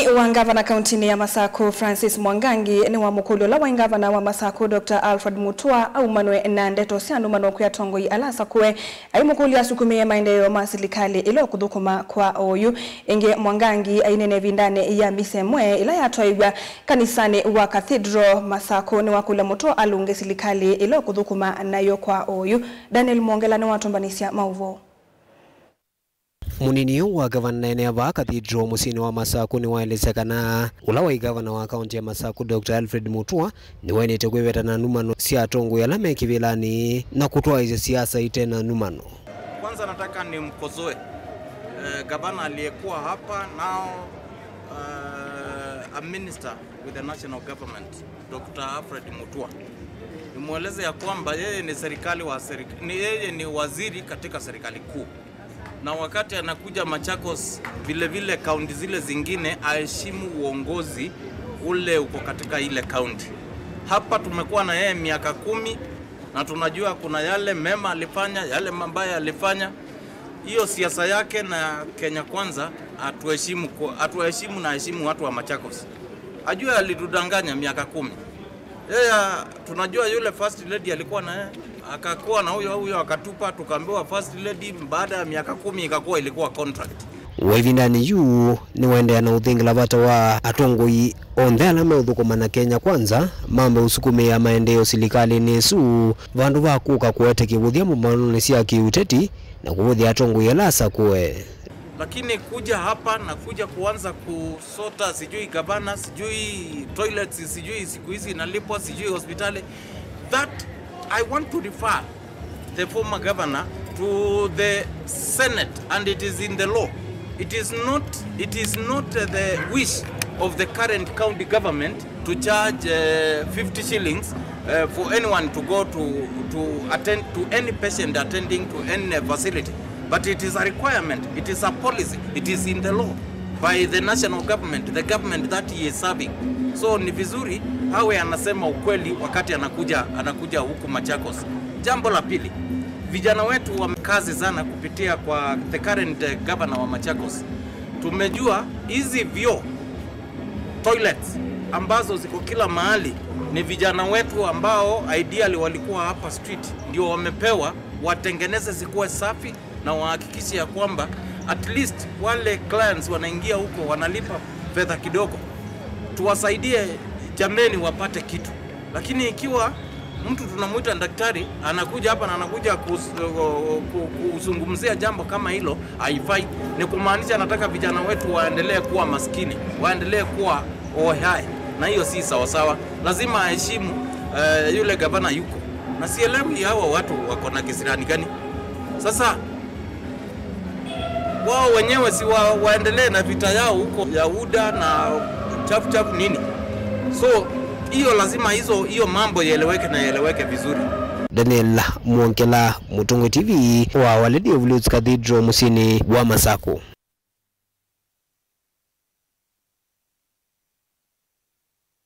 Wangavana kauntini ya Masako Francis Mwangangi ni wa mukulu la wangavana wa Masako Dr. Alfred Mutua au manwe na ndeto sianu manoku ya tongoi alasa kue ay mukulu ya sukume ya maendeleo masilikali ilo kudukuma kwa oyu inge Mwangangi ainene vindane ya misemwe ila ya toiwa kanisani wa Cathedral Masako ni wakula Mutua alunge silikali ilo kudukuma nayo kwa oyu. Daniel Mwongela ni watombanisia mauvo. Munini wa gavana ene wa Cathedral musini wa Masako ni waelezekana ulawa gavana wa kaunti ya Masako Dr. Alfred Mutua ni waenete kwewetana numano sia tongo ya lame kivilani na kutoa hizo siasa itena numano. Kwanza nataka ni mkozoe gavana aliyekuwa hapa now a minister with the national government Dr. Alfred Mutua. Nimueleze ya kwamba yeye ni yeye ni waziri katika serikali kuu. Na wakati anakuja Machakos vile kaunti zile zingine aheshimu uongozi ule uko katika ile kaunti. Hapa tumekuwa na yeye miaka 10 na tunajua kuna yale mema alifanya, yale mabaya alifanya. Hiyo siasa yake na Kenya Kwanza atuheshimu na heshimu watu wa Machakos. Ajua alitudanganya miaka 10. Yeye tunajua yule first lady alikuwa na yeye akakuwa na huyo akatupa tukaambiwa first lady baada ya miaka 10 ikakuwa ilikuwa contract. Wavindani yu ni waendea na uthingila bata wa atongoi ondela maudhukuma na Kenya Kwanza mambo usukume ya maendeleo silikali nesu vandu vakuka kuete kivuthia mumano sia kiuteti na kuvuthia atongoi alasa kue. Lakini kuja hapa na kuja kuanza kusota sijui gavana, sijui toilets, sijui siku hizi inalipwa, sijui hospitali, that I want to refer the former governor to the Senate, and it is in the law. It is not the wish of the current county government to charge 50 shillings for anyone to go to attend to any patient attending to any facility. But it is a requirement, it is a policy, it is in the law by the national government, the government that he is serving. So ni vizuri hawe anasema ukweli wakati anakuja huku Machakos. Jambo la pili, vijana wetu wamekazi sana kupitia kwa the current governor wa Machakos. Tumejua hizi toilets ambazo ziko kila mahali ni vijana wetu ambao ideally walikuwa hapa street ndio wamepewa watengeneze zikuwe safi na wahakikishe ya kwamba at least wale clients wanaingia huko wanalipa fedha kidogo. Tuwasaidie jameni wapate kitu. Lakini ikiwa mtu tunamuita daktari anakuja hapa na anakuja kuzungumzia jambo kama hilo, haifai. Ni kumaanisha anataka vijana wetu waendelee kuwa maskini, waendelee kuwa ohai, na hiyo si sawa sawa. Lazima aheshimu yule gavana yuko. Na sielewi hawa watu wako na kisirani gani. Sasa wao wenyewe si waendelee na vita yao huko ya UDA na chafu nini. So hiyo lazima hiyo mambo yaeleweke vizuri. Daniel Mwongela, Mutungu TV wa Waledi of Cathedral musini wa Masako.